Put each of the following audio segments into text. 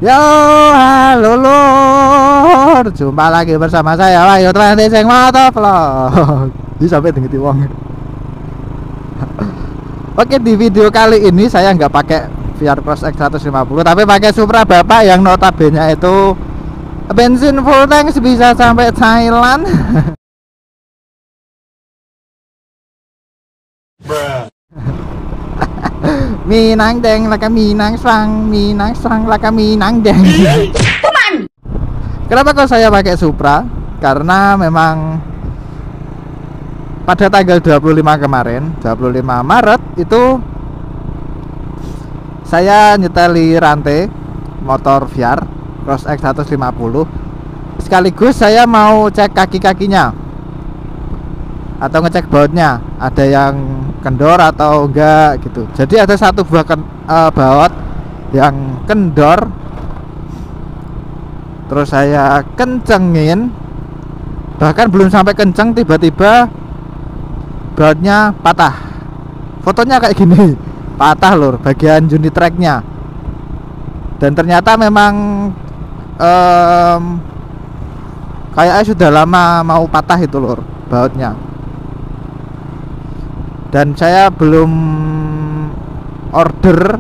Yo, halo lur. Jumpa lagi bersama saya Wahyu Tranti sing motovlog. Ini sampai dengan wong. Oke, di video kali ini saya nggak pakai VR Cross X 150, tapi pakai Supra Bapak yang notabene itu bensin full tank bisa sampai Thailand. Minang deng laka minang sang laka minang deng. Kenapa kok saya pakai Supra? Karena memang pada tanggal 25 kemarin, 25 Maret itu saya nyeteli rantai motor VR Cross X 150. Sekaligus saya mau cek kaki-kakinya atau ngecek bautnya, ada yang kendor atau enggak gitu. Jadi ada satu buah baut yang kendor, terus saya kencengin, bahkan belum sampai kenceng tiba-tiba bautnya patah. Fotonya kayak gini, patah lur, bagian unit tracknya. Dan ternyata memang kayaknya sudah lama mau patah itu lur, bautnya. Dan saya belum order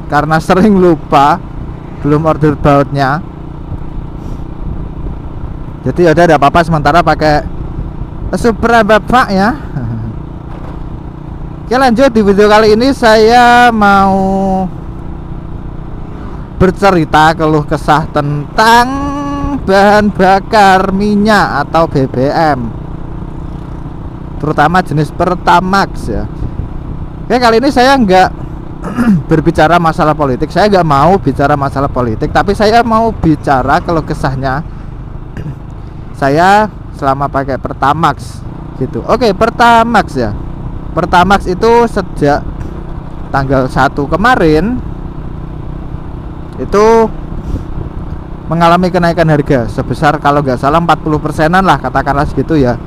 karena sering lupa, belum order bautnya. Jadi udah ada apa-apa, sementara pakai Supra Bapak ya. Oke, lanjut. Di video kali ini saya mau bercerita keluh kesah tentang bahan bakar minyak atau BBM, terutama jenis Pertamax ya. Oke, kali ini saya nggak berbicara masalah politik, saya nggak mau bicara masalah politik, tapi saya mau bicara keluh kesahnya saya selama pakai Pertamax gitu. Oke, Pertamax ya. Pertamax itu sejak tanggal 1 kemarin itu mengalami kenaikan harga sebesar kalau nggak salah 40%-an lah, katakanlah segitu ya.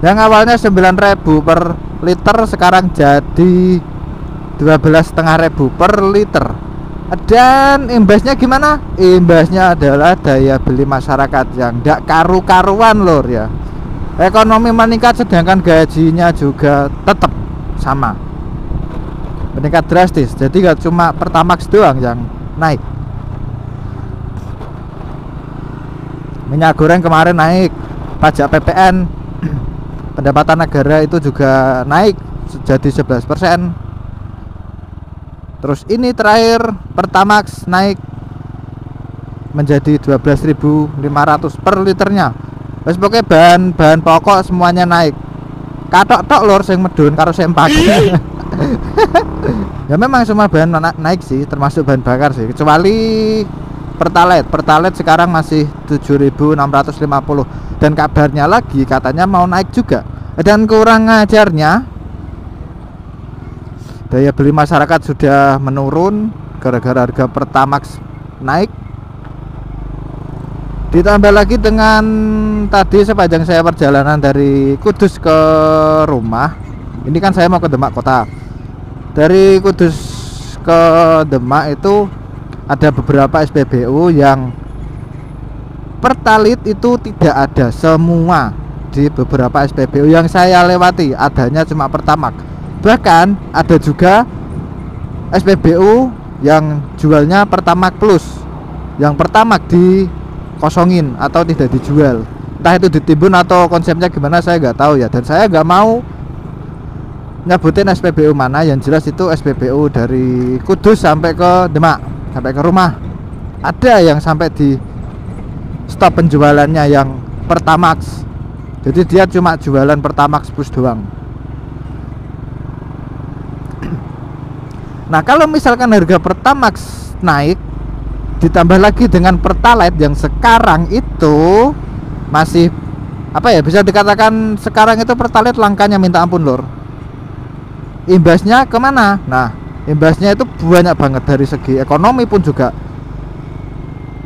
Yang awalnya 9.000 per liter sekarang jadi 12.500 per liter. Dan imbasnya gimana? Imbasnya adalah daya beli masyarakat yang tidak karu-karuan lor ya. Ekonomi meningkat sedangkan gajinya juga tetap sama, meningkat drastis. Jadi gak cuma Pertamax doang yang naik. Minyak goreng kemarin naik, pajak PPN pendapatan negara itu juga naik jadi 11%. Terus ini terakhir Pertamax naik menjadi 12.500 per liternya. Wes pokoknya bahan pokok semuanya naik. Katok-tok lor sing medun karo sing pakai. Ya memang semua bahan naik sih, termasuk bahan bakar sih, kecuali Pertalite sekarang masih 7.650. Dan kabarnya lagi katanya mau naik juga. Dan kurang ngajarnya, daya beli masyarakat sudah menurun gara-gara harga Pertamax naik. Ditambah lagi dengan tadi sepanjang saya perjalanan dari Kudus ke rumah, ini kan saya mau ke Demak kota. Dari Kudus ke Demak itu ada beberapa SPBU yang Pertalite itu tidak ada semua. Di beberapa SPBU yang saya lewati adanya cuma Pertamax. Bahkan ada juga SPBU yang jualnya Pertamax Plus, yang Pertamax dikosongin atau tidak dijual. Entah itu ditimbun atau konsepnya gimana saya nggak tahu ya. Dan saya nggak mau nyebutin SPBU mana, yang jelas itu SPBU dari Kudus sampai ke Demak, sampai ke rumah. Ada yang sampai di stop penjualannya yang Pertamax. Jadi dia cuma jualan Pertamax Plus doang. Nah, kalau misalkan harga Pertamax naik ditambah lagi dengan Pertalite yang sekarang itu masih apa ya, bisa dikatakan sekarang itu Pertalite langkanya minta ampun lor. Imbasnya kemana? Nah, imbasnya itu banyak banget. Dari segi ekonomi pun juga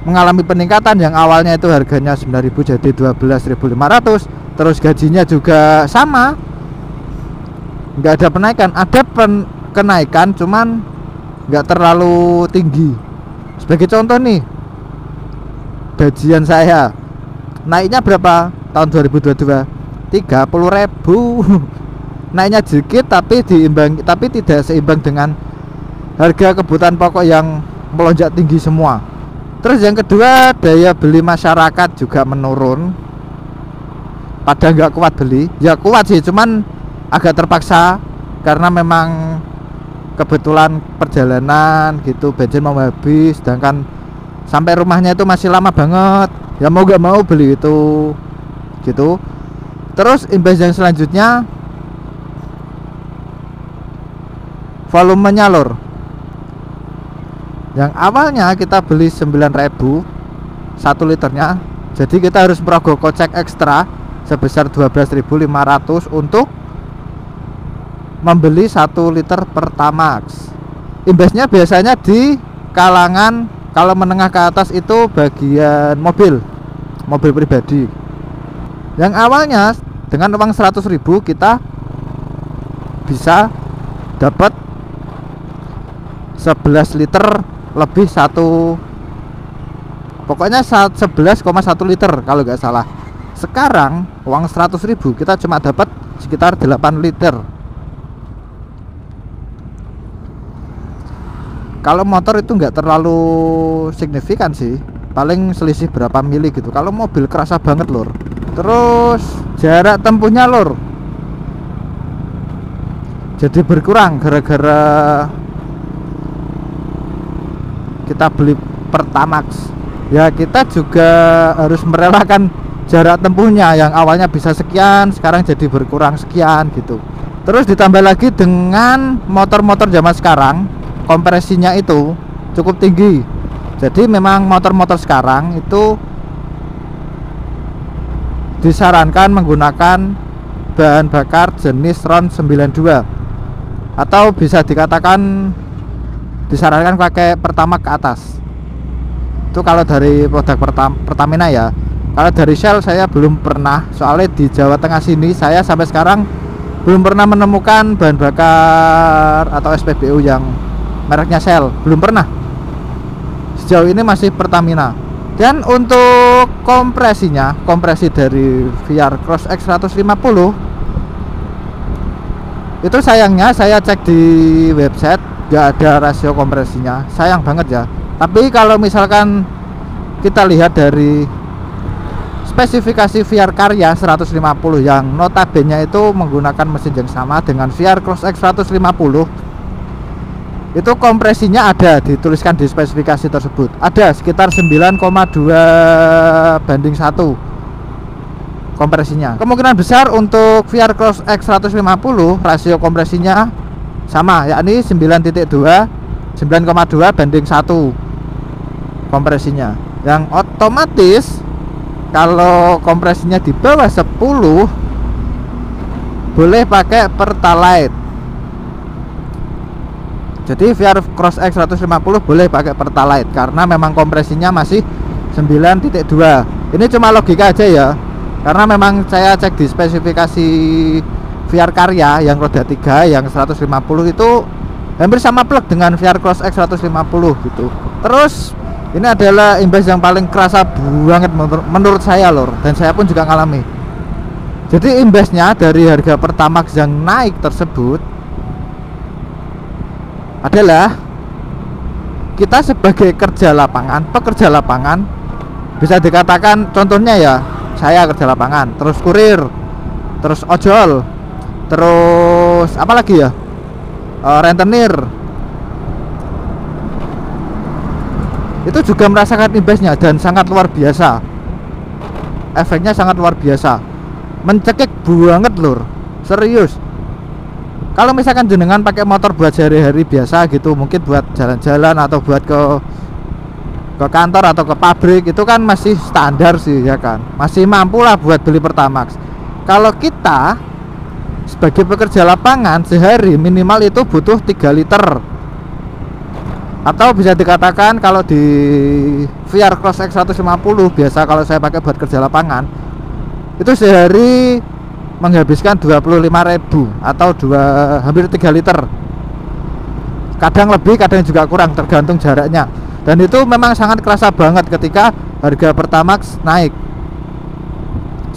mengalami peningkatan. Yang awalnya itu harganya 9.000 jadi 12.500. Terus gajinya juga sama, nggak ada penaikan. Ada kenaikan cuman nggak terlalu tinggi, Sebagai contoh nih, gajian saya naiknya berapa tahun 2022? 30.000. Naiknya sedikit tapi tidak seimbang dengan harga kebutuhan pokok yang melonjak tinggi semua. Terus yang kedua, daya beli masyarakat juga menurun. Pada nggak kuat beli, ya kuat sih, cuman agak terpaksa karena memang kebetulan perjalanan gitu, bensin mau habis, sedangkan sampai rumahnya itu masih lama banget, ya mau gak mau beli itu gitu. Terus imbas yang selanjutnya, volumenya lor. Yang awalnya kita beli 9.000 1 liternya, jadi kita harus merogoh kocek ekstra sebesar 12.500 untuk membeli 1 liter Pertamax. Imbasnya biasanya di kalangan kalau menengah ke atas itu bagian mobil pribadi. Yang awalnya dengan uang 100.000 kita bisa dapat 11 liter lebih pokoknya 11,1 liter kalau nggak salah. Sekarang uang 100.000 kita cuma dapat sekitar 8 liter. Kalau motor itu nggak terlalu signifikan sih, paling selisih berapa mili gitu. Kalau mobil kerasa banget lor. Terus jarak tempuhnya lor jadi berkurang gara-gara kita beli Pertamax. Ya kita juga harus merelakan jarak tempuhnya yang awalnya bisa sekian, sekarang jadi berkurang sekian gitu. Terus ditambah lagi dengan motor-motor zaman sekarang, kompresinya itu cukup tinggi. Jadi memang motor-motor sekarang itu disarankan menggunakan bahan bakar jenis RON 92, atau bisa dikatakan disarankan pakai Pertamax ke atas. Itu kalau dari produk Pertamina ya. Kalau dari Shell saya belum pernah, soalnya di Jawa Tengah sini saya sampai sekarang belum pernah menemukan bahan bakar atau SPBU yang mereknya Shell, belum pernah. Sejauh ini masih Pertamina. Dan untuk kompresinya, kompresi dari VR Cross X 150 itu sayangnya saya cek di website gak ada rasio kompresinya, sayang banget ya. Tapi kalau misalkan kita lihat dari spesifikasi VR Karya 150 yang notabene itu menggunakan mesin yang sama dengan VR Cross X 150, itu kompresinya ada dituliskan di spesifikasi tersebut, ada sekitar 9,2 banding 1 kompresinya. Kemungkinan besar untuk VR Cross X 150 rasio kompresinya sama, yakni 9,2 banding 1 kompresinya, yang otomatis kalau kompresinya di bawah 10 boleh pakai Pertalite. Jadi VR Cross X 150 boleh pakai Pertalite karena memang kompresinya masih 9,2. Ini cuma logika aja ya, karena memang saya cek di spesifikasi VR Karya yang roda 3 yang 150 itu hampir sama plug dengan VR Cross X 150 gitu. Terus ini adalah imbas yang paling kerasa banget menurut saya lor, dan saya pun juga ngalami. Jadi imbasnya dari harga Pertamax yang naik tersebut adalah kita sebagai pekerja lapangan, bisa dikatakan contohnya ya, saya kerja lapangan, terus kurir, terus ojol, terus apa lagi ya, rentenir, itu juga merasakan imbasnya dan sangat luar biasa. Efeknya sangat luar biasa, mencekik banget lur, serius. Kalau misalkan jenengan pakai motor buat sehari-hari biasa gitu, mungkin buat jalan-jalan atau buat ke kantor atau ke pabrik, itu kan masih standar sih ya kan, masih mampu lah buat beli Pertamax. Kalau kita sebagai pekerja lapangan sehari minimal itu butuh 3 liter, atau bisa dikatakan kalau di VR Cross X 150 biasa kalau saya pakai buat kerja lapangan itu sehari menghabiskan 25.000 atau hampir 3 liter. Kadang lebih, kadang juga kurang, tergantung jaraknya. Dan itu memang sangat kerasa banget ketika harga Pertamax naik,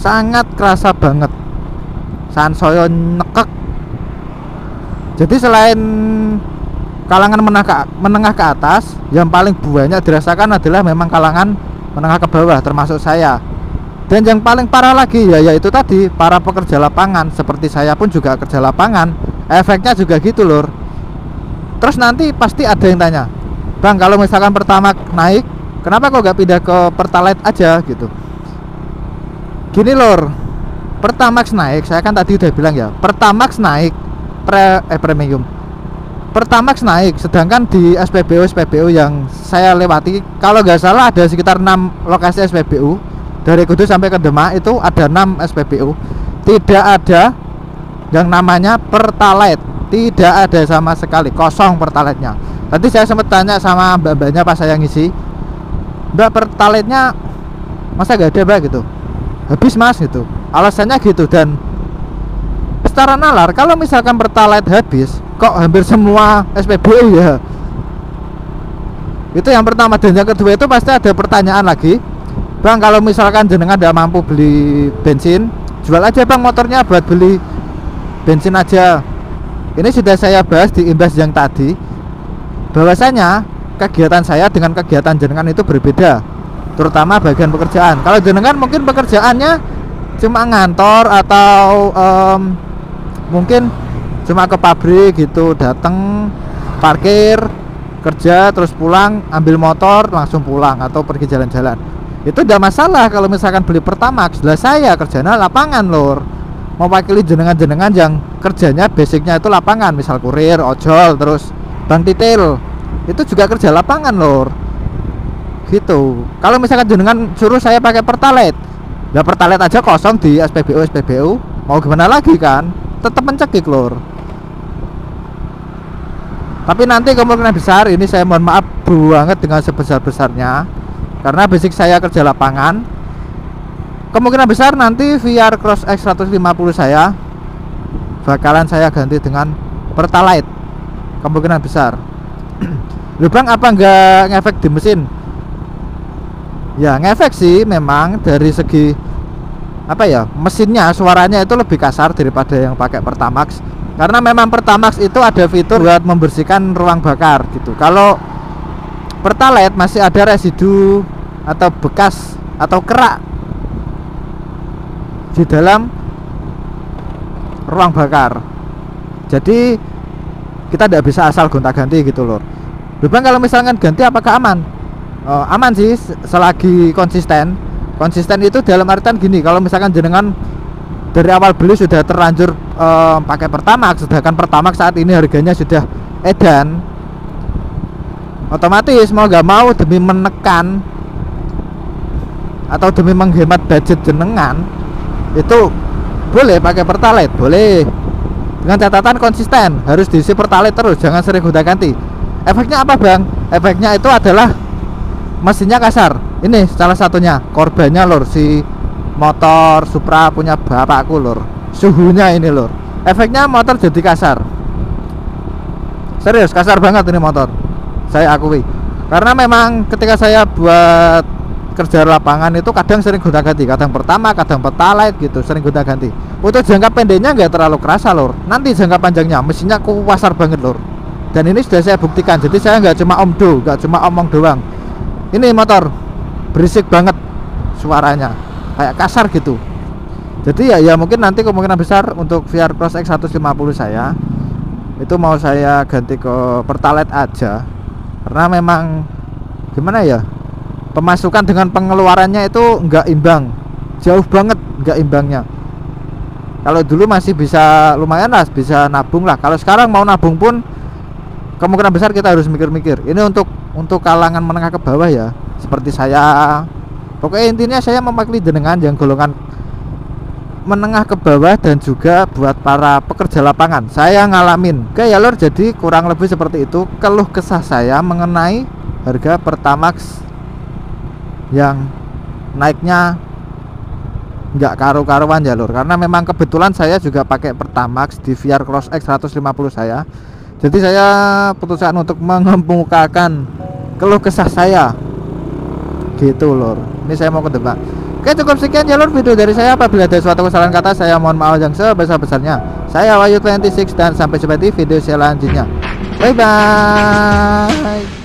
sangat kerasa banget, sansoyo nekek. Jadi selain kalangan menengah ke atas, yang paling banyak dirasakan adalah memang kalangan menengah ke bawah, termasuk saya. Dan yang paling parah lagi yaitu tadi para pekerja lapangan, seperti saya pun juga kerja lapangan, efeknya juga gitu lur. Terus nanti pasti ada yang tanya, bang, kalau misalkan Pertamax naik, kenapa kok gak pindah ke Pertalite aja gitu? Gini lur, Pertamax naik, saya kan tadi udah bilang ya, Pertamax naik premium. Pertamax naik, sedangkan di SPBU yang saya lewati, kalau nggak salah ada sekitar 6 lokasi SPBU dari Kudus sampai ke Demak, itu ada 6 SPBU. Tidak ada yang namanya Pertalite, tidak ada sama sekali, kosong Pertalite-nya. Tadi saya sempat tanya sama mbak-mbaknya pas saya ngisi, mbak, Pertalite-nya masa nggak ada mbak gitu? Habis mas gitu, alasannya gitu. Dan secara nalar, kalau misalkan Pertalite habis, kok hampir semua SPBU ya? Itu yang pertama. Dan yang kedua itu pasti ada pertanyaan lagi, bang, kalau misalkan jenengan tidak mampu beli bensin, jual aja bang motornya buat beli bensin aja. Ini sudah saya bahas di imbas yang tadi, bahwasanya kegiatan saya dengan kegiatan jenengan itu berbeda, terutama bagian pekerjaan. Kalau jenengan mungkin pekerjaannya cuma ngantor atau mungkin cuma ke pabrik gitu, datang parkir, kerja, terus pulang, ambil motor langsung pulang atau pergi jalan-jalan, itu udah masalah. Kalau misalkan beli Pertamax, lah saya kerjanya lapangan lor, mewakili jenengan-jenengan yang kerjanya basicnya itu lapangan, misal kurir, ojol, terus bang titil, itu juga kerja lapangan lor gitu. Kalau misalkan jenengan suruh saya pakai Pertalite, lah Pertalite aja kosong di SPBU, mau gimana lagi kan, tetap mencekik lor. Tapi nanti kemungkinan besar, ini saya mohon maaf banget dengan sebesar-besarnya, karena basic saya kerja lapangan, kemungkinan besar nanti VR Cross X 150 saya bakalan saya ganti dengan Pertalite, kemungkinan besar. Loh bang, apa enggak ngefek di mesin? Ya ngefek sih memang, dari segi apa ya, mesinnya, suaranya itu lebih kasar daripada yang pakai Pertamax, karena memang Pertamax itu ada fitur buat membersihkan ruang bakar gitu. Kalau Pertalite masih ada residu atau bekas atau kerak di dalam ruang bakar, jadi kita tidak bisa asal gonta-ganti gitu loh. Bang, kalau misalkan ganti apakah aman? Aman sih selagi konsisten. Konsisten itu dalam artian gini, kalau misalkan jenengan dari awal beli sudah terlanjur pakai Pertamax, sedangkan Pertamax saat ini harganya sudah edan, otomatis mau gak mau demi menekan atau demi menghemat budget jenengan, itu boleh pakai Pertalite, boleh, dengan catatan konsisten, harus diisi Pertalite terus, jangan sering gonta-ganti. Efeknya apa bang? Efeknya itu adalah mesinnya kasar. Ini salah satunya korbannya lor, si motor Supra punya bapakku lor, suhunya ini lor, efeknya motor jadi kasar, serius kasar banget ini motor, saya akui. Karena memang ketika saya buat kerja lapangan itu kadang sering gonta-ganti, kadang pertama, kadang Pertalite gitu, sering gonta-ganti. Untuk jangka pendeknya nggak terlalu kerasa lor, nanti jangka panjangnya mesinnya kasar banget lor. Dan ini sudah saya buktikan, jadi saya nggak cuma omdo, nggak cuma omong doang. Ini motor berisik banget suaranya, kayak kasar gitu. Jadi ya mungkin nanti kemungkinan besar untuk VR Cross X 150 saya itu mau saya ganti ke Pertalite aja, karena memang gimana ya, pemasukan dengan pengeluarannya itu nggak imbang, jauh banget nggak imbangnya. Kalau dulu masih bisa lumayan lah, bisa nabung lah. Kalau sekarang mau nabung pun kemungkinan besar kita harus mikir-mikir. Ini untuk kalangan menengah ke bawah ya, seperti saya. Pokoknya intinya saya mewakili jenengan yang golongan menengah ke bawah dan juga buat para pekerja lapangan. Saya ngalamin kayak lor, jadi kurang lebih seperti itu keluh kesah saya mengenai harga Pertamax yang naiknya nggak karu-karuan ya lor. Karena memang kebetulan saya juga pakai Pertamax di VR Cross X 150 saya. Jadi saya putuskan untuk mengemukakan keluh kesah saya gitu lor. Ini saya mau ke Demak. Oke, cukup sekian ya lor video dari saya. Apabila ada suatu kesalahan kata, saya mohon maaf yang sebesar-besarnya. Saya Wahyu 26 dan sampai jumpa di video selanjutnya. Bye bye.